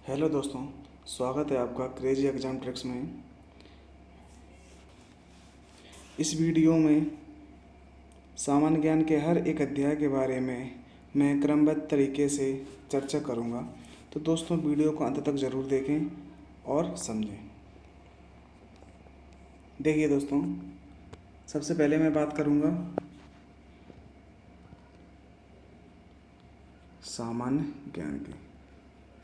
Hello दोस्तों, स्वागत है आपका क्रेजी एग्जाम ट्रिक्स में। इस वीडियो में सामान्य ज्ञान के हर एक अध्याय के बारे में मैं क्रमबद्ध तरीके से चर्चा करूंगा। तो दोस्तों, वीडियो को अंत तक ज़रूर देखें और समझें। देखिए दोस्तों, सबसे पहले मैं बात करूंगा सामान्य ज्ञान की।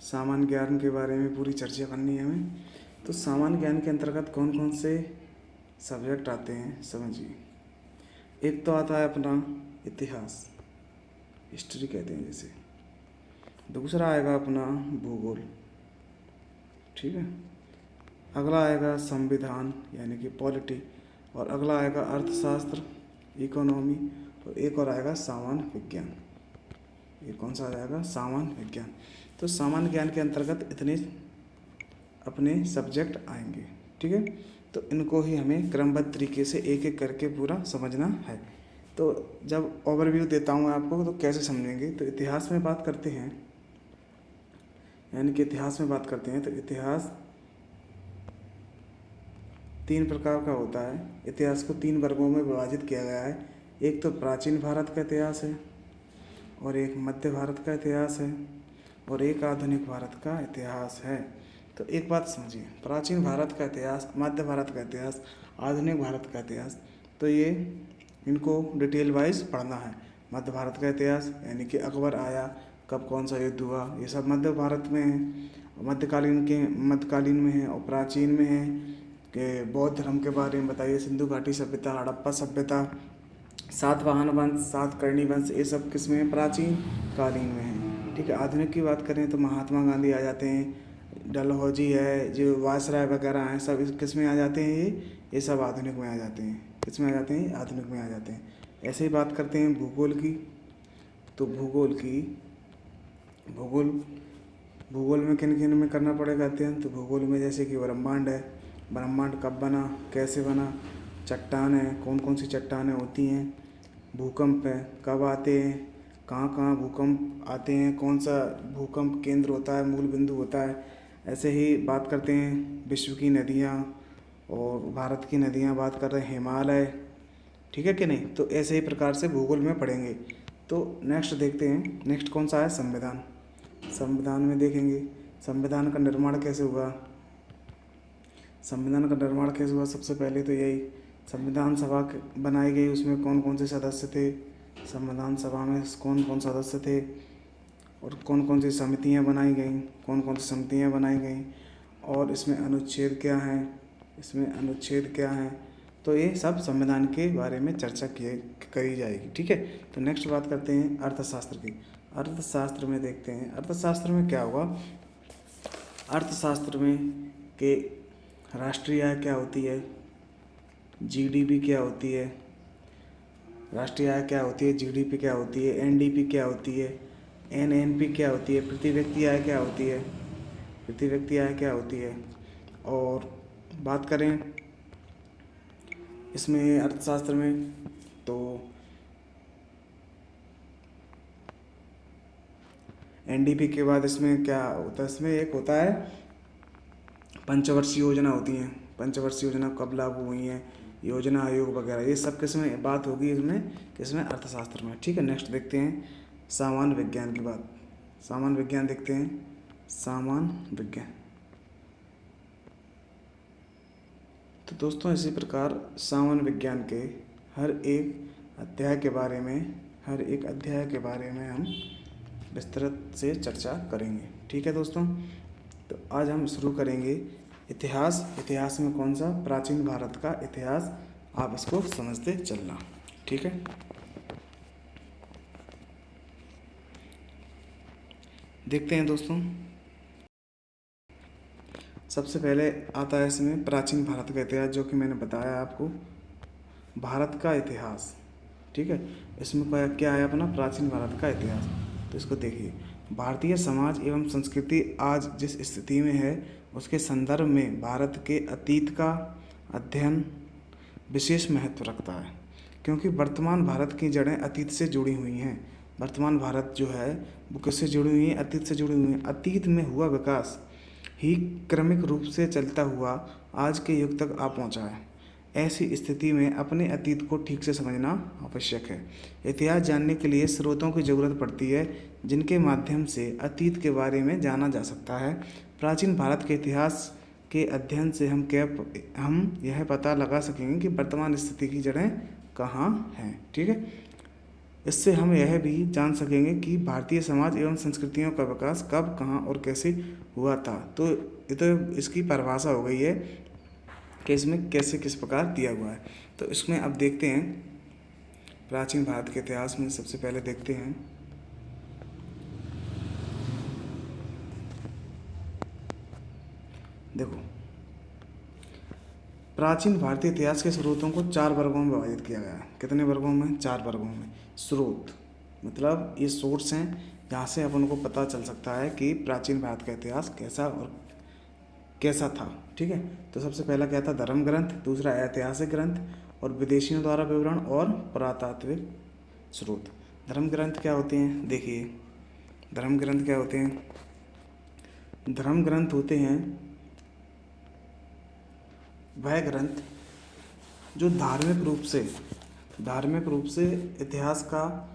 सामान्य ज्ञान के बारे में पूरी चर्चा करनी है हमें। तो सामान्य ज्ञान के अंतर्गत कौन कौन से सब्जेक्ट आते हैं समझिए। एक तो आता है अपना इतिहास, हिस्ट्री कहते हैं जिसे। दूसरा आएगा अपना भूगोल, ठीक है। अगला आएगा संविधान यानी कि पॉलिटी, और अगला आएगा अर्थशास्त्र, इकोनॉमी, और एक और आएगा सामान्य विज्ञान। ये कौन सा आ जाएगा? सामान्य विज्ञान। तो सामान्य ज्ञान के अंतर्गत इतने अपने सब्जेक्ट आएंगे, ठीक है। तो इनको ही हमें क्रमबद्ध तरीके से एक एक करके पूरा समझना है। तो जब ओवरव्यू देता हूँ आपको तो कैसे समझेंगे। तो इतिहास में बात करते हैं, यानी कि इतिहास में बात करते हैं तो इतिहास 3 प्रकार का होता है। इतिहास को 3 वर्गों में विभाजित किया गया है। एक तो प्राचीन भारत का इतिहास है, और एक मध्य भारत का इतिहास है, और एक आधुनिक भारत का इतिहास है। तो एक बात समझिए, प्राचीन भारत का इतिहास, मध्य भारत का इतिहास, आधुनिक भारत का इतिहास। तो ये इनको डिटेल वाइज पढ़ना है। मध्य भारत का इतिहास यानी कि अकबर आया, कब कौन सा युद्ध हुआ, ये सब मध्य भारत में है। मध्यकालीन में है, और प्राचीन में है कि बौद्ध धर्म के बारे में बताइए, सिंधु घाटी सभ्यता, हड़प्पा सभ्यता, सातवाहन वंश, सातकर्णी वंश, ये सब किसमें है? प्राचीन कालीन में है, ठीक है। आधुनिक की बात करें तो महात्मा गांधी आ जाते हैं, डलहौजी है, जो वायसराय वगैरह हैं, सब किस में आ जाते हैं? ये सब आधुनिक में आ जाते हैं। किस में आ जाते हैं? आधुनिक में आ जाते हैं। ऐसे ही बात करते हैं भूगोल की। तो भूगोल में किन किन में करना पड़ेगा अध्ययन। तो भूगोल में जैसे कि ब्रह्मांड है, ब्रह्मांड कब बना, कैसे बना, चट्टान है, कौन कौन सी चट्टानें होती हैं, भूकंप है, कब आते हैं, कहाँ कहाँ भूकंप आते हैं, कौन सा भूकंप केंद्र होता है, मूल बिंदु होता है। ऐसे ही बात करते हैं विश्व की नदियाँ, और भारत की नदियाँ बात कर रहे हैं, हिमालय, ठीक है कि नहीं। तो ऐसे ही प्रकार से भूगोल में पढ़ेंगे। तो नेक्स्ट देखते हैं, नेक्स्ट कौन सा है? संविधान। संविधान में देखेंगे संविधान का निर्माण कैसे हुआ। संविधान का निर्माण कैसे हुआ? सबसे पहले तो यही संविधान सभा बनाई गई, उसमें कौन कौन से सदस्य थे, संविधान सभा में कौन कौन सदस्य थे, और कौन कौन सी समितियां बनाई गईं, कौन कौन सी समितियां बनाई गईं, और इसमें अनुच्छेद क्या हैं, इसमें अनुच्छेद क्या हैं। तो ये सब संविधान के बारे में चर्चा करी जाएगी, ठीक है। तो नेक्स्ट बात करते हैं अर्थशास्त्र की। अर्थशास्त्र में देखते हैं अर्थशास्त्र में क्या हुआ। अर्थशास्त्र में के राष्ट्रीय आय क्या होती है, जीडीपी क्या होती है, राष्ट्रीय आय क्या होती है, जीडीपी क्या होती है, एनडीपी क्या होती है, एनएनपी क्या होती है, प्रति व्यक्ति आय क्या होती है, प्रति व्यक्ति आय क्या होती है। और बात करें इसमें अर्थशास्त्र में तो एनडीपी के बाद इसमें क्या होता है, इसमें एक होता है पंचवर्षीय योजना होती हैं। पंचवर्षीय योजना कब लागू हुई हैं, योजना आयोग वगैरह, ये सब किसमें बात होगी, इसमें किसमें? अर्थशास्त्र में, ठीक है। नेक्स्ट देखते हैं सामान्य विज्ञान की बात। सामान्य विज्ञान देखते हैं, सामान्य विज्ञान। तो दोस्तों, इसी प्रकार सामान्य विज्ञान के हर एक अध्याय के बारे में हम विस्तृत से चर्चा करेंगे, ठीक है दोस्तों। तो आज हम शुरू करेंगे इतिहास में कौन सा? प्राचीन भारत का इतिहास। आप इसको समझते चलना, ठीक है। देखते हैं दोस्तों, सबसे पहले आता है इसमें प्राचीन भारत का इतिहास, जो कि मैंने बताया आपको, भारत का इतिहास, ठीक है। इसमें क्या है? अपना प्राचीन भारत का इतिहास। तो इसको देखिए, भारतीय समाज एवं संस्कृति आज जिस स्थिति में है उसके संदर्भ में भारत के अतीत का अध्ययन विशेष महत्व रखता है, क्योंकि वर्तमान भारत की जड़ें अतीत से जुड़ी हुई हैं। वर्तमान भारत जो है वो किससे जुड़ी हुई है? अतीत से जुड़ी हुई है। अतीत में हुआ विकास ही क्रमिक रूप से चलता हुआ आज के युग तक आ पहुंचा है। ऐसी स्थिति में अपने अतीत को ठीक से समझना आवश्यक है। इतिहास जानने के लिए स्रोतों की जरूरत पड़ती है जिनके माध्यम से अतीत के बारे में जाना जा सकता है। प्राचीन भारत के इतिहास के अध्ययन से हम यह पता लगा सकेंगे कि वर्तमान स्थिति की जड़ें कहाँ हैं। ठीक है, इससे हम यह भी जान सकेंगे कि भारतीय समाज एवं संस्कृतियों का विकास कब, कहाँ और कैसे हुआ था। तो ये तो इसकी परिभाषा हो गई है कि इसमें कैसे किस प्रकार दिया हुआ है। तो इसमें अब देखते हैं प्राचीन भारत के इतिहास में। सबसे पहले देखते हैं देखो, प्राचीन भारतीय इतिहास के स्रोतों को 4 वर्गों में विभाजित किया गया है। कितने वर्गों में? 4 वर्गों में। स्रोत मतलब ये सोर्स हैं जहाँ से अपन को पता चल सकता है कि प्राचीन भारत का इतिहास कैसा था। ठीक है, तो सबसे पहला क्या था? धर्म ग्रंथ, दूसरा ऐतिहासिक ग्रंथ और विदेशियों द्वारा विवरण और पुरातात्विक स्रोत। धर्म ग्रंथ क्या होते हैं? देखिए, धर्म ग्रंथ क्या होते हैं? धर्म ग्रंथ होते हैं वह ग्रंथ जो धार्मिक रूप से इतिहास का,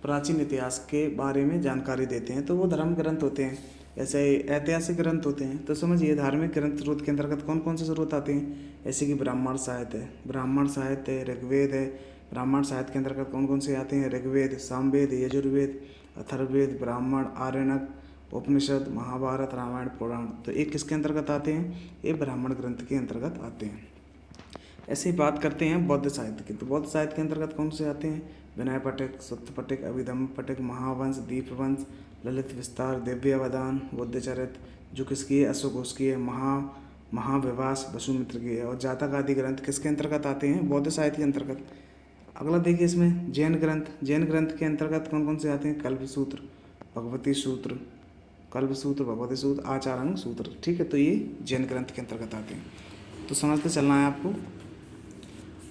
प्राचीन इतिहास के बारे में जानकारी देते हैं, तो वो धर्म ग्रंथ होते हैं। ऐसे ऐतिहासिक ग्रंथ होते हैं। तो समझिए, धार्मिक ग्रंथ स्रोत के अंतर्गत कौन कौन से स्रोत आते हैं? जैसे कि ब्राह्मण साहित्य है, ऋग्वेद है। ब्राह्मण साहित्य के अंतर्गत कौन कौन से आते हैं? ऋग्वेद, सामवेद, यजुर्वेद, अथर्ववेद, ब्राह्मण, आरण्यक, उपनिषद, महाभारत, रामायण, पुराण। तो ये किसके अंतर्गत आते हैं? ये ब्राह्मण ग्रंथ के अंतर्गत आते हैं। ऐसे ही बात करते हैं बौद्ध साहित्य की। तो बौद्ध साहित्य के अंतर्गत कौन से आते हैं? विनय पिटक, सुत्त पिटक, अभिधम्म पिटक, महावंश, दीपवंश, ललित विस्तार, दिव्यावदान, बुद्धचरित, जो किसकी है? अशोक घोष की है। महाविवास वसुमित्र की है। और जातक आदि ग्रंथ किसके अंतर्गत आते हैं? बौद्ध साहित्य के अंतर्गत। अगला देखिए इसमें जैन ग्रंथ के अंतर्गत कौन कौन से आते हैं? कल्पसूत्र, भगवती सूत्र, भगवती सूत्र, आचार्य सूत्र। ठीक है, तो ये जैन ग्रंथ के अंतर्गत आते हैं। तो समझते चलना है आपको।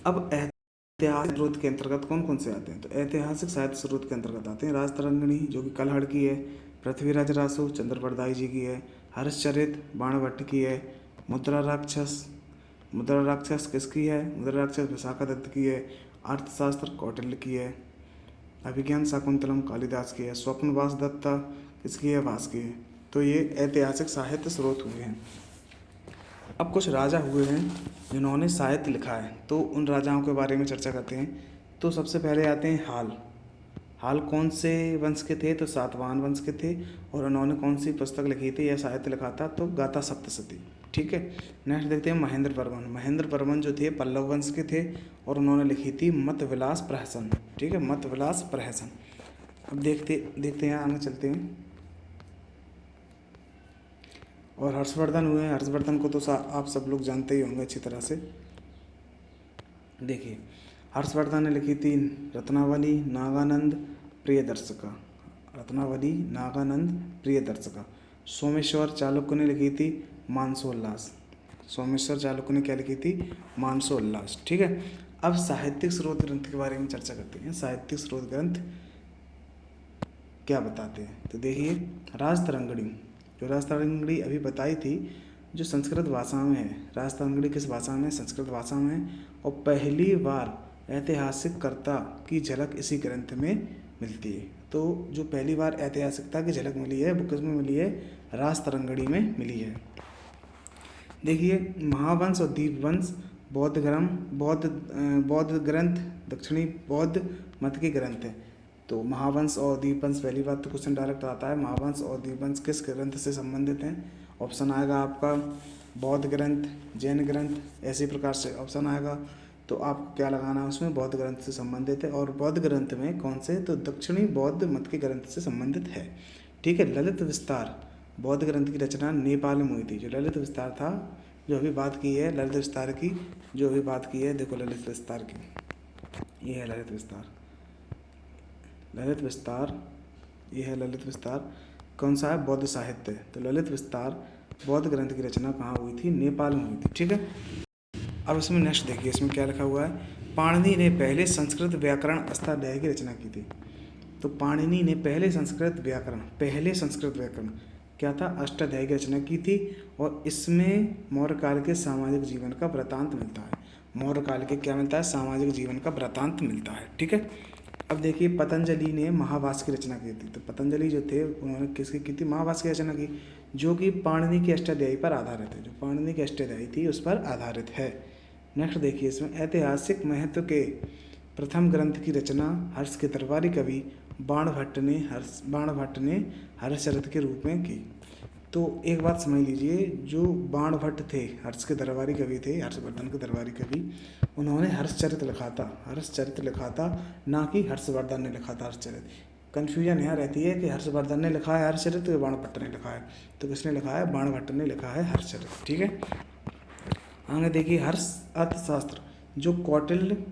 अब ऐतिहासिक स्रोत के अंतर्गत कौन कौन से आते हैं? तो ऐतिहासिक साहित्य स्रोत के अंतर्गत आते हैं राजतरंगिणी, जो कि कल्हड़ की है, पृथ्वीराज रासो, चंद्रप्रदाय जी की है, हर्षचरित, बाणभट्ट की है, मुद्रा राक्षस किसकी है? मुद्रा राक्षस विशाखादत्त की है, अर्थशास्त्र कौटिल्य की है, अभिज्ञान शाकुंतलम कालिदास की है, स्वप्नवास दत्ता किसकी है? भास की है। तो ये ऐतिहासिक साहित्य स्रोत हुए हैं। अब कुछ राजा हुए हैं जिन्होंने साहित्य लिखा है, तो उन राजाओं के बारे में चर्चा करते हैं। तो सबसे पहले आते हैं हाल कौन से वंश के थे? तो सातवाहन वंश के थे। और उन्होंने कौन सी पुस्तक लिखी थी या साहित्य लिखा था? तो गाथा सप्तशती। ठीक है, नेक्स्ट देखते हैं महेंद्र वर्मन जो थे पल्लव वंश के थे और उन्होंने लिखी थी मत विलास प्रहसन। ठीक है, मत विलास प्रहसन। अब देखते हैं, आगे चलते हैं। और हर्षवर्धन हुए हैं। हर्षवर्धन को तो आप सब लोग जानते ही होंगे अच्छी तरह से। देखिए, हर्षवर्धन ने लिखी थी रत्नावली नागानंद प्रियदर्शका। सोमेश्वर चालुक्य ने लिखी थी मानसोल्लास। क्या लिखी थी? मानसोल्लास। ठीक है, अब साहित्यिक स्रोत ग्रंथ के बारे में चर्चा करते हैं। साहित्यिक स्रोत ग्रंथ क्या बताते हैं? तो देखिए, राजतरंगिणी अभी बताई थी, जो संस्कृत भाषा में है। राजतरंगिणी किस भाषा में? संस्कृत भाषा में। और पहली बार ऐतिहासिकता की झलक इसी ग्रंथ में मिलती है। तो जो पहली बार ऐतिहासिकता की झलक मिली है वो किसमें मिली है? राजतरंगिणी में मिली है। देखिए, महावंश और दीपवंश बौद्ध ग्रंथ, दक्षिणी बौद्ध मत के ग्रंथ है। तो महावंश और दीपवंश, पहली बात तो क्वेश्चन डायरेक्ट आता है, महावंश और दीपवंश किस ग्रंथ से संबंधित हैं? ऑप्शन आएगा आपका बौद्ध ग्रंथ, जैन ग्रंथ, ऐसे प्रकार से ऑप्शन आएगा। तो आपको क्या लगाना है उसमें? बौद्ध ग्रंथ से संबंधित है। और बौद्ध ग्रंथ में कौन से? तो दक्षिणी बौद्ध मत के ग्रंथ से संबंधित है। ठीक है, ललित विस्तार बौद्ध ग्रंथ की रचना नेपाल में हुई थी। जो ललित विस्तार था, जो अभी बात की है ललित विस्तार की, देखो ललित विस्तार की, ये है ललित विस्तार। कौन सा है? बौद्ध साहित्य। तो ललित विस्तार बौद्ध ग्रंथ की रचना कहाँ हुई थी? नेपाल में हुई थी। ठीक है, अब इसमें नेक्स्ट देखिए, इसमें क्या लिखा हुआ है? पाणिनि ने पहले संस्कृत व्याकरण अष्टाध्यायी की रचना की थी। तो पाणिनि ने पहले संस्कृत व्याकरण क्या था, अष्टाध्यायी की रचना की थी और इसमें मौर्य काल के सामाजिक जीवन का वृतांत मिलता है। मौर्य काल के क्या मिलता है, सामाजिक जीवन का वृतांत मिलता है। ठीक है। अब देखिए पतंजलि ने महाभाष्य की रचना की थी। तो पतंजलि जो थे उन्होंने किसकी की थी, महाभाष्य की रचना की, जो कि पाणिनि की अष्टाध्यायी पर आधारित है। जो पाणिनि की अष्टाध्यायी थी उस पर आधारित है। नेक्स्ट देखिए इसमें ऐतिहासिक महत्व के प्रथम ग्रंथ की रचना हर्ष के दरबारी कवि बाणभट्ट ने हर्षचरित के रूप में की। तो एक बात समझ लीजिए, जो बाणभट्ट थे हर्ष के दरबारी कवि थे, हर्षवर्धन के दरबारी कवि, उन्होंने हर्षचरित लिखा था, ना कि हर्षवर्धन ने लिखा था हर्षचरित। कन्फ्यूजन यहाँ रहती है कि हर्षवर्धन ने लिखा है हर्षचरित या बाणभट्ट ने लिखा है। तो किसने लिखा है, बाणभट्ट ने लिखा है हर्षचरित। ठीक है। आगे देखिए हर्ष अर्थशास्त्र, जो कौटिल्य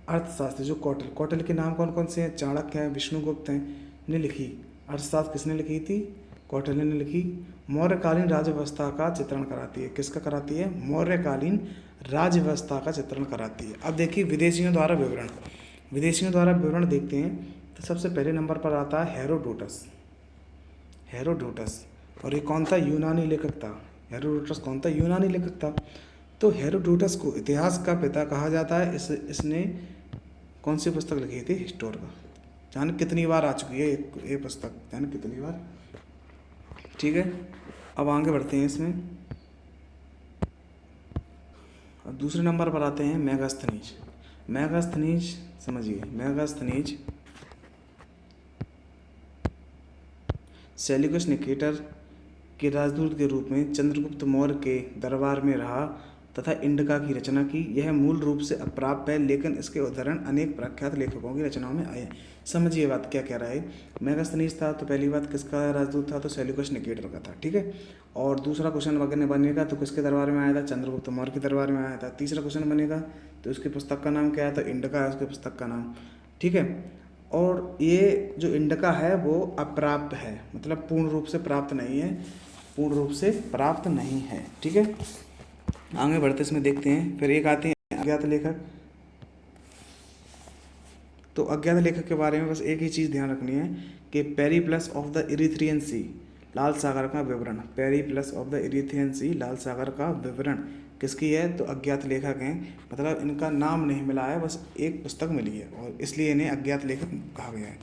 अर्थशास्त्र, जो कौटिल्य के नाम कौन कौन से हैं, चाणक्य हैं, विष्णुगुप्त हैं, ने लिखी। अर्थशास्त्र किसने लिखी थी, कौटिल्य ने लिखी। मौर्यकालीन राज्य व्यवस्था का चित्रण कराती है। किसका कराती है, मौर्यकालीन राज्य व्यवस्था का चित्रण कराती है। अब देखिए विदेशियों द्वारा विवरण देखते हैं। तो सबसे पहले नंबर पर आता है हेरोडोटस। और ये कौन था, यूनानी लेखक था। हेरोडोटस कौन था, यूनानी लेखक था। तो हेरोडोटस को इतिहास का पिता कहा जाता है। इसने कौन सी पुस्तक लिखी थी, हिस्टोरिका। जाने कितनी बार आ चुकी है ये पुस्तक, जाने कितनी बार। ठीक है। अब आगे बढ़ते हैं इसमें। अब दूसरे नंबर पर आते हैं मेगास्थनीज। समझिए मेगास्थनीज सेल्यूकस निकेटर के राजदूत के रूप में चंद्रगुप्त मौर्य के दरबार में रहा तथा इंडिका की रचना की। यह मूल रूप से अप्राप्य है, लेकिन इसके उदाहरण अनेक प्रख्यात लेखकों की रचनाओं में आए हैं। समझिए बात क्या कह रहा है। मेगास्थनीज था तो पहली बात किसका राजदूत था, तो सेल्यूकस निकेटर का था। ठीक है। और दूसरा क्वेश्चन वगैरह बनेगा तो किसके दरबार में आया था, चंद्रगुप्त मौर्य के दरबार में आया था। तीसरा क्वेश्चन बनेगा तो उसकी पुस्तक का नाम क्या है, तो इंडिका है उसकी पुस्तक का नाम। ठीक है। और ये जो इंडिका है वो अप्राप्य है, मतलब पूर्ण रूप से प्राप्त नहीं है। ठीक है। आगे बढ़ते इसमें देखते हैं। फिर एक आते हैं अज्ञात लेखक। तो अज्ञात लेखक के बारे में बस एक ही चीज़ ध्यान रखनी है कि पेरिप्लस ऑफ द इरीथ्रियन सी, लाल सागर का विवरण। पेरिप्लस ऑफ द इरीथ्रियन सी, लाल सागर का विवरण किसकी है, तो अज्ञात लेखक हैं। मतलब इनका नाम नहीं मिला है, बस एक पुस्तक मिली है और इसलिए इन्हें अज्ञात लेखक कहा गया है।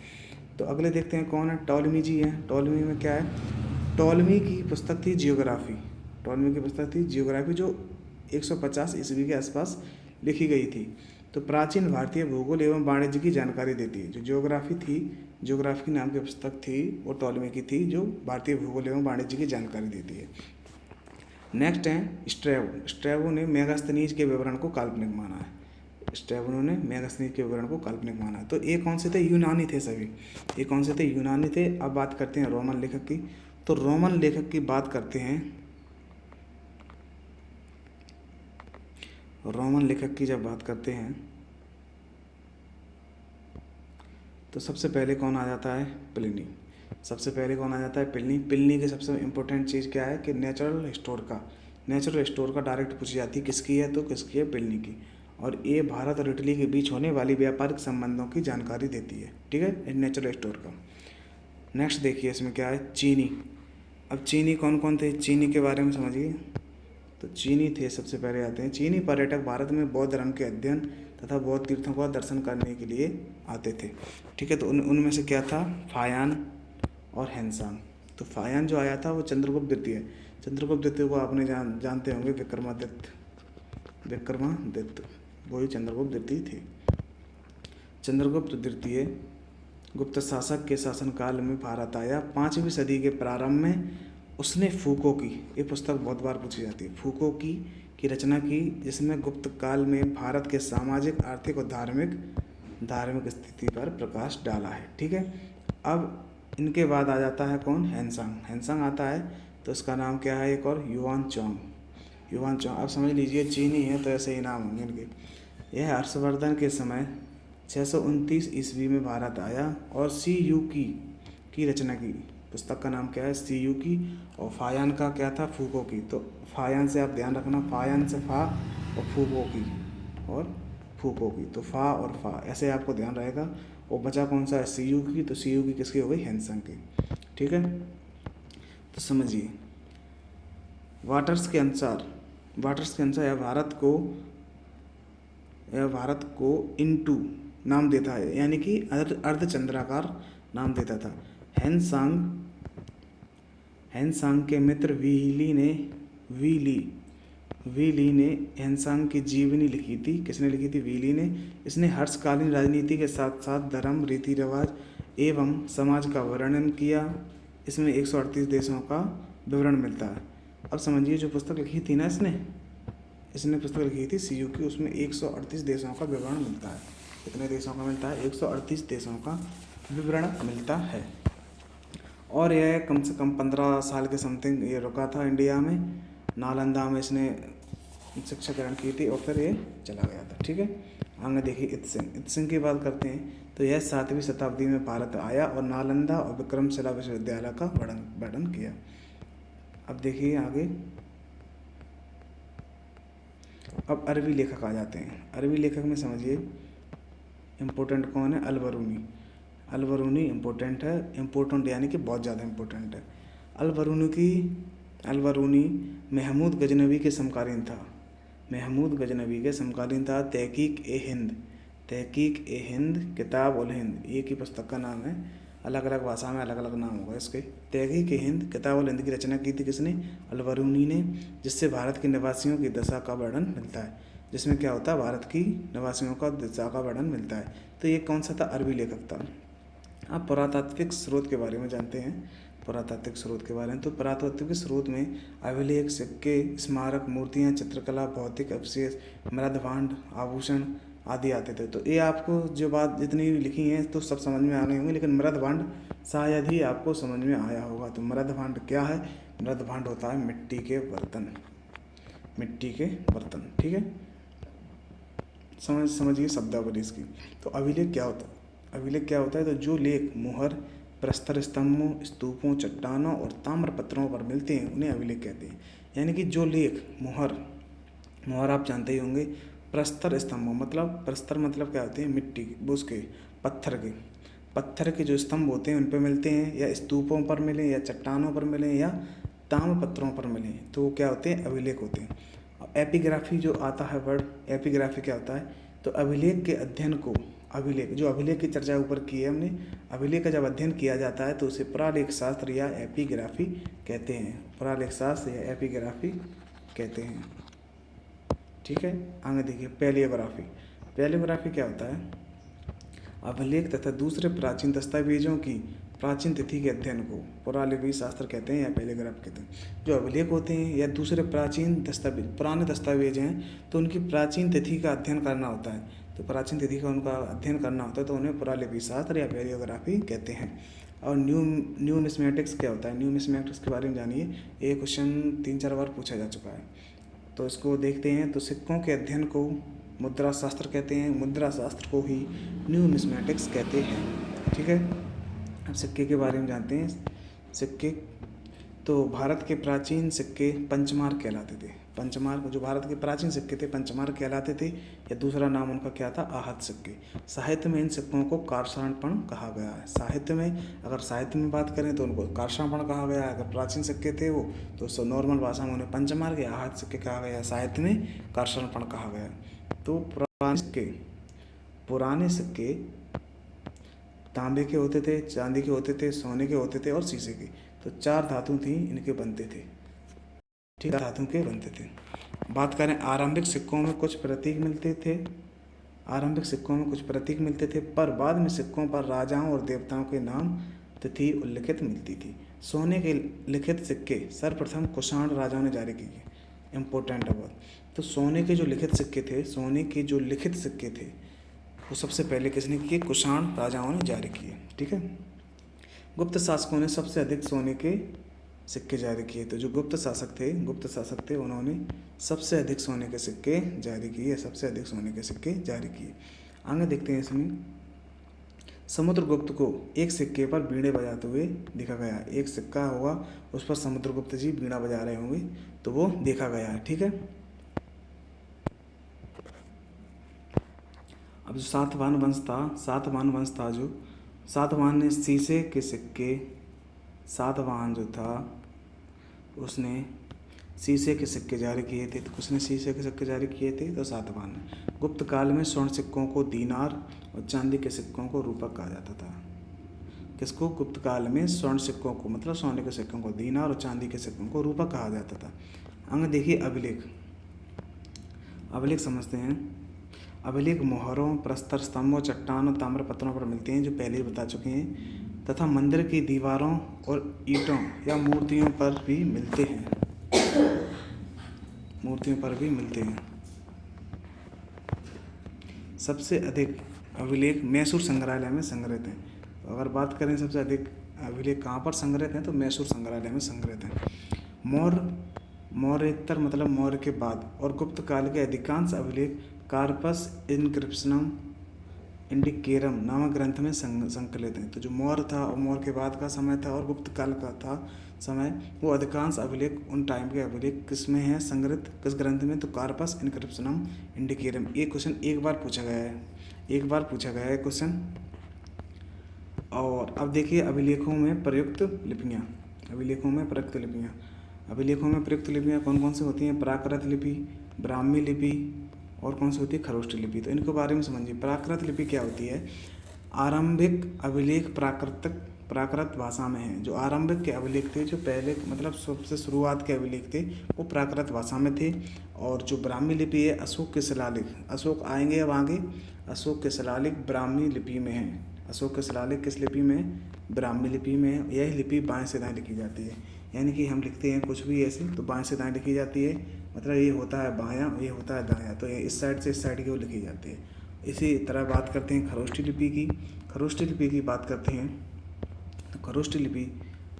तो अगले देखते हैं कौन है, टॉलमी जी हैं। टॉलमी में क्या है, टॉलमी की पुस्तक थी जियोग्राफी, जो 150 ईस्वी के आसपास लिखी गई थी। तो प्राचीन भारतीय भूगोल एवं वाणिज्य की जानकारी देती है। जो जियोग्राफी नाम की पुस्तक थी वो टॉलमी की थी, जो भारतीय भूगोल एवं वाणिज्य की जानकारी देती है। नेक्स्ट है स्ट्रैबो ने मेगास्थनीज के विवरण को काल्पनिक माना है। तो ये कौन से थे, यूनानी थे सभी। ये कौन से थे, यूनानी थे। अब बात करते हैं रोमन लेखक की। तो रोमन लेखक की बात करते हैं, रोमन लेखक की जब बात करते हैं तो सबसे पहले कौन आ जाता है, प्लिनी। प्लिनी की सबसे इम्पोर्टेंट चीज़ क्या है कि नेचुरल हिस्टोरिका डायरेक्ट पूछी जाती है, किसकी है, तो किसकी है, प्लिनी की। और ये भारत और इटली के बीच होने वाली व्यापारिक संबंधों की जानकारी देती है। ठीक है, नेचुरल हिस्टोरिका। नेक्स्ट देखिए इसमें क्या है, चीनी। अब चीनी कौन कौन थे, चीनी के बारे में समझिए। तो चीनी थे, सबसे पहले आते हैं चीनी पर्यटक भारत में बौद्ध धर्म के अध्ययन तथा बौद्ध तीर्थों का दर्शन करने के लिए आते थे। ठीक है। तो उनमें से क्या था, फायान और हेनसांग। तो फायान जो आया था वो चंद्रगुप्त द्वितीय को आपने जानते होंगे, विक्रमादित्य, वही चंद्रगुप्त द्वितीय थे। चंद्रगुप्त द्वितीय गुप्त शासक के शासनकाल में भारत आया। 5वीं सदी के प्रारंभ में उसने फूको की, ये पुस्तक बहुत बार पूछी जाती है, फूको की रचना की, जिसमें गुप्त काल में भारत के सामाजिक, आर्थिक और धार्मिक स्थिति पर प्रकाश डाला है। ठीक है। अब इनके बाद आ जाता है कौन, हेनसांग आता है। तो इसका नाम क्या है, एक और युआन चोंग। अब समझ लीजिए चीनी है तो ऐसे ही नाम होंगे इनके। यह हर्षवर्धन के समय 629 ईस्वी में भारत आया और सीयू की रचना की। पुस्तक का नाम क्या है, सीयू की। और फायान का क्या था, फूको की। तो फायान से आप ध्यान रखना, फायान से फा और फूको की। तो फा और फा ऐसे आपको ध्यान रहेगा। और बचा कौन सा है, सीयू की। तो सीयू की किसकी हो गई, हेनसांग की। ठीक है। तो समझिए, वाटर्स के अनुसार यह भारत को इनटू नाम देता है, यानी कि अर्धचंद्राकार नाम देता था। हैंसांग के मित्र वी ली ने हैंसांग की जीवनी लिखी थी। किसने लिखी थी? वी ली ने। इसने हर्षकालीन राजनीति के साथ साथ धर्म, रीति रिवाज एवं समाज का वर्णन किया। इसमें 138 देशों का विवरण मिलता है। अब समझिए, जो पुस्तक लिखी थी ना इसने पुस्तक लिखी थी CU की, उसमें 138 देशों का विवरण मिलता है। कितने देशों का मिलता है? 138 देशों का विवरण मिलता है। और यह कम से कम 15 साल के समथिंग ये रुका था इंडिया में। नालंदा में इसने शिक्षा ग्रहण की थी और फिर ये चला गया था। ठीक है। आगे देखिए इत्सिंग की बात करते हैं। तो यह 7वीं शताब्दी में भारत आया और नालंदा और विक्रमशिला विश्वविद्यालय का वर्णन किया। अब देखिए आगे, अब अरबी लेखक आ जाते हैं। अरबी लेखक में समझिए इम्पोर्टेंट कौन है? अल-बरूनी इम्पोर्टेंट है, इम्पोर्टेंट यानी कि बहुत ज़्यादा इम्पोर्टेंट है। अल-बरूनी महमूद गजनवी के समकालीन था। तहकीक ए हिंद, किताब उल हिंद, एक ही पुस्तक का नाम है, अलग अलग भाषा में अलग अलग नाम होगा इसके। तहकीक ए हिंद, किताब उल हिंद की रचना की थी किसने? अल-बरूनी ने, जिससे भारत के निवासियों की दशा का वर्णन मिलता है। जिसमें क्या होता है? भारत की निवासियों का दशा का वर्णन मिलता है। तो ये कौन सा था? अरबी लेखक था। अब पुरातात्विक स्रोत के बारे में जानते हैं। तो पुरातात्विक स्रोत में अभिलेख, सिक्के, स्मारक, मूर्तियाँ, चित्रकला, भौतिक अवशेष, मृदभांड, आभूषण आदि आते थे। तो ये आपको जो बात जितनी भी लिखी हैं तो सब समझ में आ गई होंगी, लेकिन मृदभांड शायद ही आपको समझ में आया होगा। तो मृदभांड क्या है? मृदभांड होता है मिट्टी के बर्तन। ठीक है। समझिए शब्दावली इसकी। तो अभिलेख क्या होता है? तो जो लेख मुहर, प्रस्तर स्तंभों, स्तूपों, चट्टानों और ताम्रपत्रों पर मिलते हैं उन्हें अभिलेख कहते हैं। यानी कि जो लेख मुहर आप जानते ही होंगे। प्रस्तर मतलब क्या होते हैं? मिट्टी के, उसके पत्थर के जो स्तंभ होते हैं उन पर मिलते हैं, या स्तूपों पर मिले, या चट्टानों पर मिले, या ताम्रपत्रों पर मिले, तो वो क्या होते हैं? अभिलेख होते हैं। एपिग्राफी जो आता है वर्ड, एपिग्राफी क्या होता है? तो अभिलेख के अध्ययन को, अभिलेख की चर्चा ऊपर की है हमने। अभिलेख का जब अध्ययन किया जाता है तो उसे पुरालेख शास्त्र या एपिग्राफी कहते हैं। ठीक है। आगे देखिए पैलियोग्राफी क्या होता है? अभिलेख तथा दूसरे प्राचीन दस्तावेजों की प्राचीन तिथि के अध्ययन को पुरालिपि शास्त्र कहते हैं या पैलियोग्राफ कहते हैं। जो अभिलेख होते हैं या दूसरे पुराने दस्तावेज हैं तो उनकी प्राचीन तिथि का अध्ययन करना होता है। तो प्राचीन तिथि का उनका अध्ययन करना होता है तो उन्हें पुरालिपि शास्त्र या पैलियोग्राफी कहते हैं। और न्यूमिस्मेटिक्स क्या होता है? न्यूमिस्मेटिक्स के बारे में जानिए। ये क्वेश्चन 3-4 बार पूछा जा चुका है, तो इसको देखते हैं। तो सिक्कों के अध्ययन को मुद्रा शास्त्र कहते हैं। मुद्रा शास्त्र को ही न्यूमिस्मेटिक्स कहते हैं। ठीक है। अब सिक्के के बारे में जानते हैं। सिक्के, तो भारत के प्राचीन सिक्के पंचमार्क कहलाते थे। जो भारत के प्राचीन सिक्के थे पंचमार्क कहलाते थे, या दूसरा नाम उनका क्या था? आहत सिक्के। साहित्य में इन सिक्कों को कारसानपण कहा गया है। साहित्य में बात करें तो उनको कारसानपण कहा गया है। अगर प्राचीन सिक्के थे वो तो नॉर्मल भाषा में उन्हें पंचमार्क या आहत सिक्के कहा गया है। साहित्य में कारसानपण कहा गया है। तो पुराने सिक्के तांबे के होते थे, चांदी के होते थे, सोने के होते थे और शीशे के। तो 4 धातु थी इनके बनते थे। ठीक है, धातु के बनते थे। बात करें आरंभिक सिक्कों में कुछ प्रतीक मिलते थे, पर बाद में सिक्कों पर राजाओं और देवताओं के नाम, तिथि उल्लिखित मिलती थी। सोने के लिखित सिक्के सर्वप्रथम कुषाण राजाओं ने जारी किए। इम्पोर्टेंट है बहुत। तो सोने के जो लिखित सिक्के थे वो सबसे पहले किसने किए? कुषाण राजाओं ने जारी किए। ठीक है। गुप्त शासकों ने सबसे अधिक सोने के सिक्के जारी किए। तो जो गुप्त शासक थे उन्होंने सबसे अधिक सोने के सिक्के जारी किए। आगे देखते हैं। इसमें समुद्रगुप्त को एक सिक्के पर बीड़े बजाते हुए देखा गया। एक सिक्का होगा उस पर समुद्रगुप्त जी बीड़ा बजा रहे होंगे, तो वो देखा गया है। ठीक है। अब जो सातवाहन वंश था, जो सातवाहन ने शीशे सातवाहन जो था उसने शीशे के सिक्के जारी किए थे। तो किसने शीशे के सिक्के जारी किए थे? तो सातवाहन ने। गुप्त काल में स्वर्ण सिक्कों को दीनार और चांदी के सिक्कों को रूपक कहा जाता था। किसको? गुप्त काल में स्वर्ण सिक्कों को, मतलब सोने के सिक्कों को दीनार और चांदी के सिक्कों को रूपक कहा जाता था। अंग देखिए अभिलेख। अभिलेख समझते हैं। अभिलेख मोहरों, प्रस्तर स्तंभों, चट्टानों, ताम्रपत्रों पर मिलते हैं, जो पहले ही बता चुके हैं, तथा मंदिर की दीवारों और ईंटों या मूर्तियों पर भी मिलते हैं। मूर्तियों पर भी मिलते हैं। सबसे अधिक अभिलेख मैसूर संग्रहालय में संग्रहित हैं। तो अगर बात करें सबसे अधिक अभिलेख कहाँ पर संग्रहित हैं, तो मैसूर संग्रहालय में संग्रहित हैं। मौर्योत्तर मतलब मौर्य के बाद और गुप्त काल के अधिकांश अभिलेख कार्पस इनक्रिप्शनम इंडिकेरम नामक ग्रंथ में संकलित हैं। तो जो मौर्य था और मौर्य के बाद का समय था और गुप्त काल का था समय, वो अधिकांश अभिलेख उन टाइम के अभिलेख किस में हैं संग्रहित, किस ग्रंथ में? तो कार्पस इनक्रिप्शनम इंडिकेरम। ये क्वेश्चन एक बार पूछा गया है क्वेश्चन। और अब देखिए अभिलेखों में प्रयुक्त लिपियाँ। अभिलेखों में प्रयुक्त लिपियाँ कौन कौन सी होती हैं? प्राकृत लिपि, ब्राह्मी लिपि और कौन सी होती है? खरोष्ठी लिपि। तो इनके बारे में समझिए। प्राकृत लिपि क्या होती है? आरंभिक अभिलेख प्राकृत भाषा में है। जो आरंभिक के अभिलेख थे, जो पहले मतलब सबसे शुरुआत के अभिलेख थे, वो प्राकृत भाषा में थे। और जो ब्राह्मी लिपि है, अशोक के शिलालेख, अशोक आएंगे अब आगे, अशोक के शिलालेख ब्राह्मी लिपि में है। अशोक के शिलालेख किस लिपि में? ब्राह्मी लिपि में है। यह लिपि बाएं से दाएं लिखी जाती है, यानी कि हम लिखते हैं कुछ भी ऐसे तो बाएं से दाएं लिखी जाती है, मतलब ये होता है बायां, ये होता है दायां, तो ये इस साइड से इस साइड की ओर लिखी जाती है। इसी तरह बात करते हैं खरोष्ठी लिपि की बात करते हैं। तो खरोष्ठी लिपि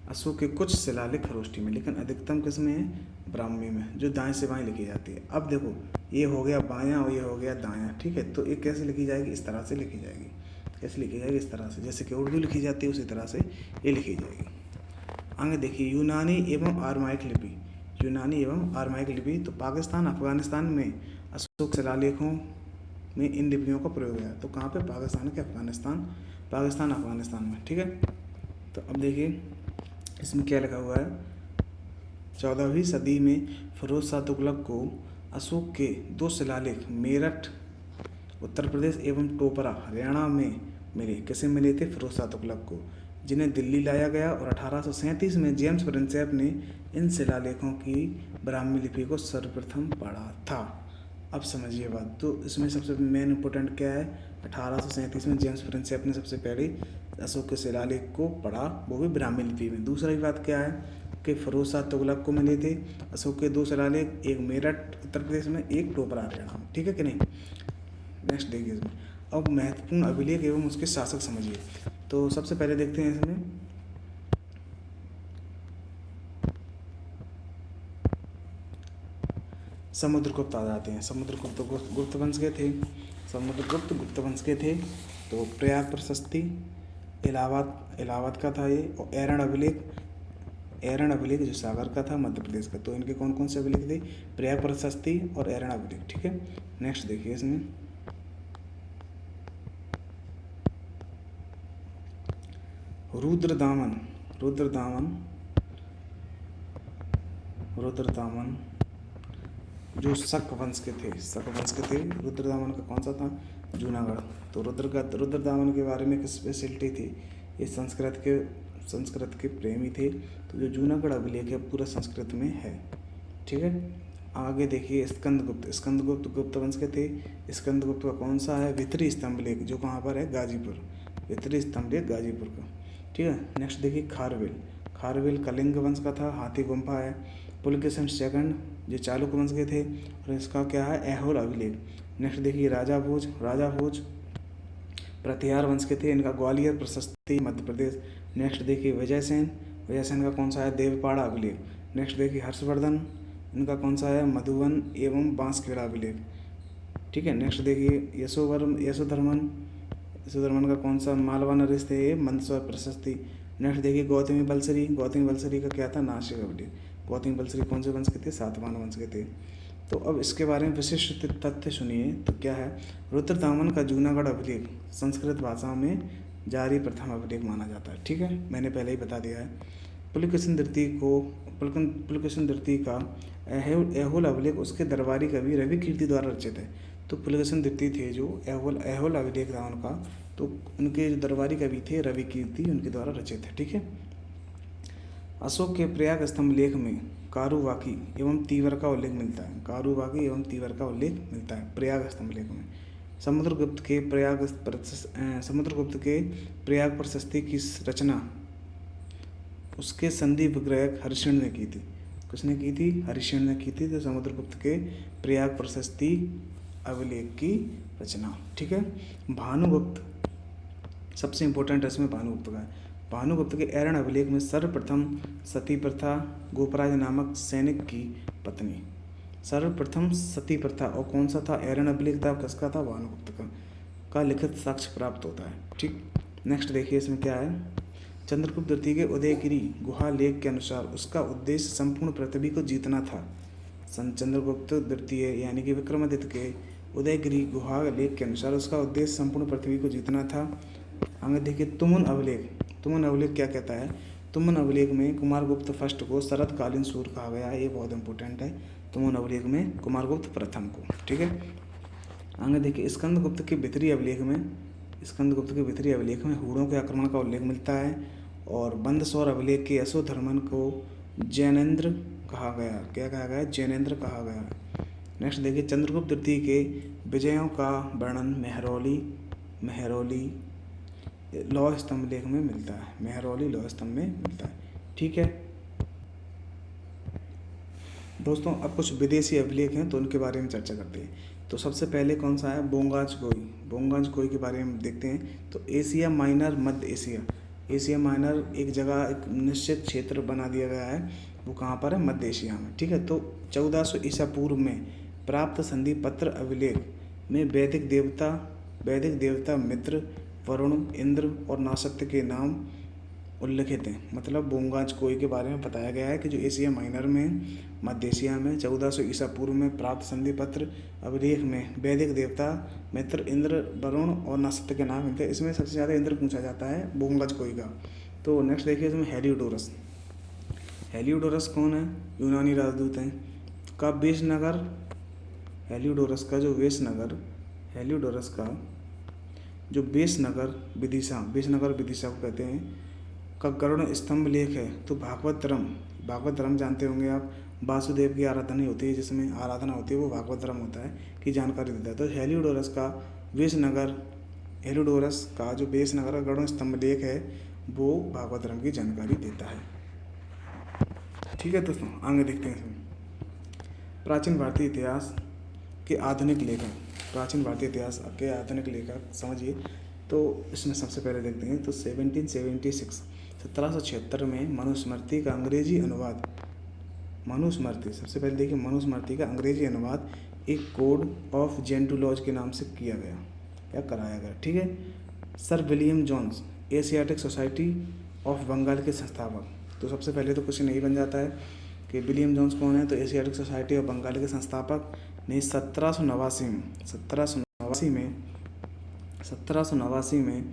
अशोक के कुछ शिलालेख खरोष्ठी में, लेकिन अधिकतम किस में है? ब्राह्मी में, जो दाएं से बाएं लिखी जाती है। अब देखो ये हो गया बायां और ये हो गया दायां, ठीक है। तो ये कैसे लिखी जाएगी? इस तरह से लिखी जाएगी। कैसे लिखी जाएगी? इस तरह से, जैसे कि उर्दू लिखी जाती है उसी तरह से ये लिखी जाएगी। आगे देखिए यूनानी एवं आरमाइक लिपि। तो पाकिस्तान अफगानिस्तान में अशोक शिलालेखों में इन लिपियों का प्रयोग है। तो कहाँ पे? पाकिस्तान अफगानिस्तान में, ठीक है। तो अब देखिए इसमें क्या लिखा हुआ है। 14वीं सदी में फिरोज शाह तुगलक को अशोक के 2 शिलालेख मेरठ उत्तर प्रदेश एवं टोपरा हरियाणा में मिले। कैसे मिले थे? फिरोज शाह तुगलक को, जिन्हें दिल्ली लाया गया और 1837 में जेम्स प्रिंसेप ने इन शिलालेखों की ब्राह्मी लिपि को सर्वप्रथम पढ़ा था। अब समझिए बात। तो इसमें सबसे मेन इंपॉर्टेंट क्या है? 1837 में जेम्स प्रिंसेप ने सबसे पहले अशोक के शिलालेख को पढ़ा, वो भी ब्राह्मी लिपि में। दूसरी बात क्या है कि फिरोज शाह तुगलक को मिले थे अशोक के 2 शिलालेख, एक मेरठ उत्तर प्रदेश में, एक टोपरा हरियाणा में, ठीक है कि नहीं। नेक्स्ट देखिए इसमें अब महत्वपूर्ण अभिलेख एवं उसके शासक समझिए। तो सबसे पहले देखते हैं इसमें समुद्रगुप्त आ जाते हैं। समुद्रगुप्त गुप्त वंश के थे। तो प्रयाग प्रशस्ति इलाहाबाद का था ये, और एरन अभिलेख जो सागर का था, मध्य प्रदेश का। तो इनके कौन कौन से अभिलेख थे? प्रयाग प्रशस्ति और एरन अभिलेख, ठीक है। नेक्स्ट देखिए इसमें रुद्रदामन जो शक वंश के थे। रुद्रदामन का कौन सा था? जूनागढ़। तो रुद्रदामन के बारे में एक स्पेशलिटी थी, ये संस्कृत के प्रेमी थे। तो जो जूनागढ़ अभिलेख है पूरा संस्कृत में है, ठीक है। आगे देखिए स्कंदगुप्त गुप्त वंश के थे। स्कंदगुप्त का कौन सा है? भित्री स्तंभ लेख, जो कहाँ पर है? गाजीपुर। भित्री स्तंभ लेख गाजीपुर का, ठीक है। नेक्स्ट देखिए खारवेल कलिंग वंश का था, हाथी गुम्फा है। पुलकेशन सेकंड जो चालुक्य वंश के थे, और इसका क्या है? ऐहोल अभिलेख। नेक्स्ट देखिए राजा भोज प्रतिहार वंश के थे, इनका ग्वालियर प्रशस्ति मध्य प्रदेश। नेक्स्ट देखिए विजय सेन का कौन सा है? देवपाड़ा अभिलेख। नेक्स्ट देखिए हर्षवर्धन, इनका कौन सा है? मधुबन एवं बांसखेड़ा अभिलेख, ठीक है। नेक्स्ट देखिए यशोधर्मन का कौन सा? मालवा नरेश थे ये, मंदसौर प्रशस्ति। नेक्स्ट देखिए गौतमी बलसरी का क्या था? नासिक अभिलेख। गौतमी बलसरी कौन से वंश के थे? सातवाहन वंश के थे। तो अब इसके बारे में विशिष्ट तथ्य सुनिए। तो क्या है? रुद्रदामन का जूनागढ़ अभिलेख संस्कृत भाषा में जारी प्रथम अभिलेख माना जाता है, ठीक है। मैंने पहले ही बता दिया है। पुलकेशिन द्वितीय का एहोल अभिलेख उसके दरबारी कवि रवि कीर्ति द्वारा रचित है। तो पुलकेशिन द्वितीय थे जो एहोल अभिलेख था उनका, तो उनके जो दरबारी कवि थे रवि कीर्ति, उनके द्वारा रचित है। ठीक है। अशोक के प्रयाग स्तंभ लेख में कारुवाकी एवं तीवर का उल्लेख मिलता है। कारुवाकी एवं तीवर का उल्लेख मिलता है प्रयाग स्तंभ लेख में। समुद्रगुप्त के प्रयाग प्रशस्ति की रचना उसके संधि विग्रह हरिशण ने की थी। किसने की थी? हरिशण ने की थी। तो समुद्रगुप्त के प्रयाग प्रशस्ति अभिलेख की रचना। ठीक है। भानुगुप्त सबसे इंपॉर्टेंट है इसमें भानुगुप्त का। भानुगुप्त के ऐरण अभिलेख में सर्वप्रथम सती प्रथा गोपराज नामक सैनिक की पत्नी, सर्वप्रथम सती प्रथा, और कौन सा था? ऐरण अभिलेख था, किसका था? भानुगुप्त का लिखित साक्ष्य प्राप्त होता है। ठीक। नेक्स्ट देखिए इसमें क्या है। चंद्रगुप्त द्वितीय के उदयगिरी गुहा लेख के अनुसार उसका उद्देश्य संपूर्ण पृथ्वी को जीतना था। चंद्रगुप्त द्वितीय यानी कि विक्रमादित्य के उदयगिरी गुहा लेख के अनुसार उसका उद्देश्य संपूर्ण पृथ्वी को जीतना था। आगे देखिए तुमुन अभिलेख। तुमुन अभिलेख क्या कहता है? तुमुन अभिलेख में कुमारगुप्त फर्स्ट को शरतकालीन सूर्य कहा गया है। ये बहुत इंपॉर्टेंट है। तुमुन अभिलेख में कुमारगुप्त प्रथम को। ठीक है। आगे देखिए स्कंदगुप्त के भीतरी अभिलेख में हूणों के आक्रमण का उल्लेख मिलता है। और बंदसौर अभिलेख के यशोधर्मन को जैनेन्द्र कहा गया। क्या कहा गया? जैनेन्द्र कहा गया। नेक्स्ट देखिए चंद्रगुप्त द्वितीय के विजयों का वर्णन मेहरौली लौह स्तंभ लेख में मिलता है। मेहरौली लौह स्तंभ में मिलता है। ठीक है दोस्तों, अब कुछ विदेशी अभिलेख हैं तो उनके बारे में चर्चा करते हैं। तो सबसे पहले कौन सा है? बोंगाज कोई के बारे में देखते हैं। तो एशिया माइनर, मध्य एशिया माइनर एक जगह, एक निश्चित क्षेत्र बना दिया गया है। वो कहाँ पर है? मध्य एशिया में। ठीक है। तो 1400 ईसा पूर्व में प्राप्त संधि पत्र अभिलेख में वैदिक देवता मित्र, वरुण, इंद्र और नासत्य के नाम उल्लिखित हैं। मतलब बोंगाज कोई के बारे में बताया गया है कि जो एशिया माइनर में, मध्य एशिया में 1400 ईसा पूर्व में प्राप्त संधि पत्र अभिलेख में वैदिक देवता मित्र, इंद्र, वरुण और नासत्य के नाम मिलते हैं। इसमें सबसे ज़्यादा इंद्र पूछा जाता है बोंगाज कोई का। तो नेक्स्ट देखिए इसमें हेलियोडोरस कौन है? यूनानी राजदूत हैं। का वेशनगर, हेलियोडोरस का जो वेशनगर विदिशा को कहते हैं, का गरुड़ स्तंभ लेख है। तो भागवतरम जानते होंगे आप, वासुदेव की आराधना होती है, जिसमें आराधना होती है वो भागवतरम होता है, की जानकारी देता है। तो हेलियोडोरस का जो वेशनगर का गरुड़ स्तंभ लेख है वो भागवतरम की जानकारी देता है। ठीक है दोस्तों, आगे देखते हैं इसमें प्राचीन भारतीय इतिहास के आधुनिक लेखक समझिए। तो इसमें सबसे पहले देखते हैं तो 1776 में मनुस्मृति का अंग्रेजी अनुवाद, सबसे पहले देखिए मनुस्मृति का अंग्रेजी अनुवाद एक कोड ऑफ जेंटुलॉज के नाम से किया गया या कराया गया। ठीक है। Sir William Jones Asiatic Society of Bengal के संस्थापक। तो सबसे पहले तो क्वेश्चन यही बन जाता है कि विलियम जोन्स कौन है? तो एशियाटिक सोसाइटी ऑफ बंगाल के संस्थापक ने 1789 में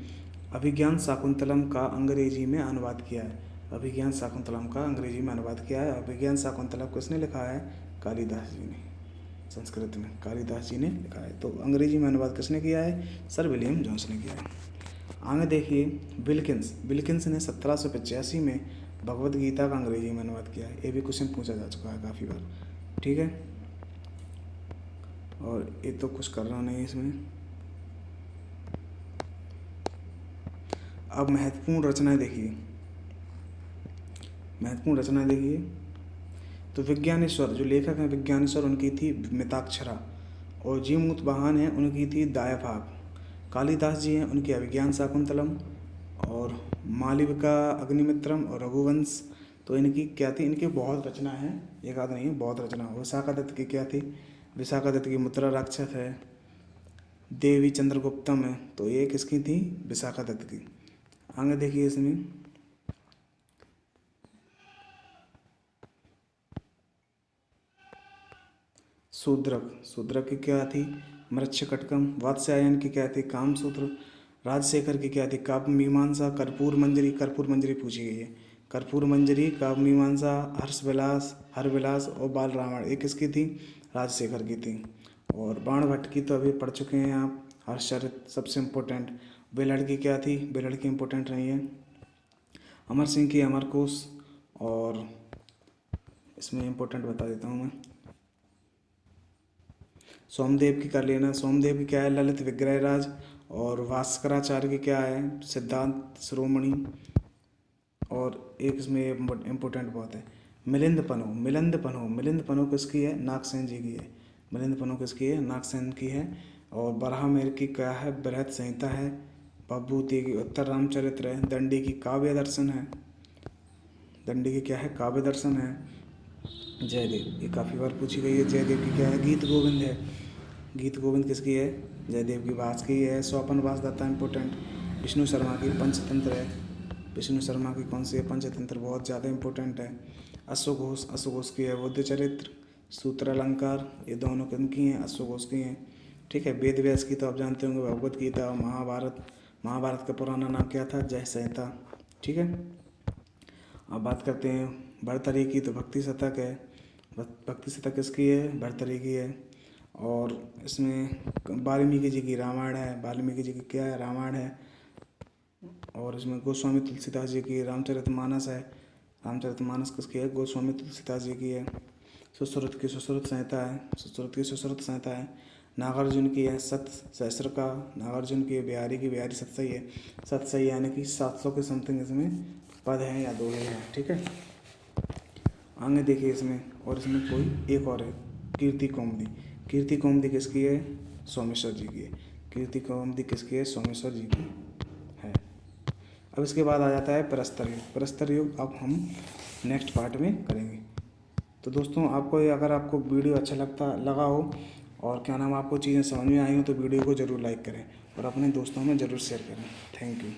अभिज्ञान शाकुंतलम का अंग्रेजी में अनुवाद किया है। अभिज्ञान शाकुंतलम किसने लिखा है? कालिदास जी ने। संस्कृत में कालिदास जी ने लिखा है। तो अंग्रेजी में अनुवाद किसने किया है? सर विलियम जोन्स ने किया है। आगे देखिए विल्किंस ने 1785 में भगवद गीता का अंग्रेजी में अनुवाद किया है। ये भी क्वेश्चन पूछा जा चुका है काफ़ी बार। ठीक है। और ये तो कुछ करना नहीं है इसमें। अब महत्वपूर्ण रचनाएं देखिए। तो विज्ञानेश्वर जो लेखक हैं विज्ञानेश्वर, उनकी थी मिताक्षरा। और जीमूत वाहन है, उनकी थी दायभाग। कालिदास जी हैं, उनकी अभिज्ञान शाकुंतलम। और मालविका अग्निमित्रम और रघुवंश, तो इनकी क्या थी? इनकी बहुत रचना है, एक आध नहीं है, बहुत रचना। विशाखा दत्त की क्या थी? विशाखा दत्त की मुद्रा राक्षस है। देवी चंद्रगुप्तम है, तो ये किसकी थी? विशाखा दत्त की। आगे देखिए इसमें शूद्रक की क्या थी? मृच्छकटकम। वात्स्यायन की क्या थी? कामसूत्र। राजशेखर की क्या थी? काव्य मीमांसा। कर्पूर मंजरी पूछी गई है। कर्पूर मंजरी, काव्य मीमांसा, हर्षविलास, हरविलास और बाल रामायण ये किसकी थी? राजशेखर की थी। और बाण भट्ट की तो अभी पढ़ चुके हैं आप। हर्षचरित सबसे इम्पोर्टेंट। बेलड़ की क्या थी? बेलड़ की इम्पोर्टेंट नहीं है। अमर सिंह की अमरकोश। और इसमें इम्पोर्टेंट बता देता हूँ मैं। सोमदेव की कर लेना। सोमदेव की क्या है? ललित विग्रहराज। और भास्कराचार्य की क्या है? सिद्धांत शिरोमणि। और एक इसमें इम्पोर्टेंट बहुत है, मिलिंद पन्हु। मिलिंद पन्हु किसकी है? नागसेन जी की है। मिलिंद पन्हु किसकी है? नागसेन की है। और बरहामेर की क्या है? बृहत संहिता है। भभूति की उत्तर रामचरित्र है। दंडी की काव्य दर्शन है। दंडी की क्या है? काव्य दर्शन है। जयदेव, ये काफ़ी बार पूछी गई है। जयदेव की क्या है? गीत गोविंद है। गीत गोविंद किसकी है? जयदेव की। भास की है स्वपन वास दत्ता इम्पोर्टेंट। विष्णु शर्मा की पंचतंत्र है। विष्णु शर्मा की कौन सी है? पंचतंत्र, बहुत ज़्यादा इम्पोर्टेंट है। अश्वघोष की है बुद्ध चरित्र। सूत्र अलंकार, ये दोनों किनकी हैं? अश्वघोष की हैं। ठीक है। वेद व्यास की तो आप जानते होंगे, भगवत गीता, महाभारत। महाभारत का पुराना नाम क्या था? जय संहिता। ठीक है। अब बात करते हैं भर्तृहरि की, तो भक्ति शतक है। भक्ति शतक किसकी है? भर्तृहरि की है। और इसमें वाल्मीकि जी की रामायण है। वाल्मीकि जी की क्या है? रामायण है। और इसमें गोस्वामी तुलसीदास जी की रामचरितमानस है। रामचरितमानस किसकी है? गोस्वामी तुलसीदास जी की है। सुश्रुत की सुश्रुत संहिता है। सुश्रुत की सुश्रुत संहिता है। नागार्जुन की है सत सहस्र का। नागार्जुन की है। बिहारी की बिहारी सतसई है। सतसई यानी कि 700 के समथिंग इसमें पद हैं या दोहे हैं। ठीक है। आगे देखिए इसमें, और इसमें कोई एक और है, कीर्ति कौमुदी। कीर्ति कौमुदी किसकी है? सोमेश्वर जी की है। कीर्ति कौमुदी किसकी है? सोमेश्वर जी की है। अब इसके बाद आ जाता है प्रस्तर युग। प्रस्तर युग अब हम नेक्स्ट पार्ट में करेंगे। तो दोस्तों, अगर आपको वीडियो अच्छा लगा हो और क्या नाम आपको चीज़ें समझ में आई हो, तो वीडियो को ज़रूर लाइक करें और अपने दोस्तों में ज़रूर शेयर करें। Thank you.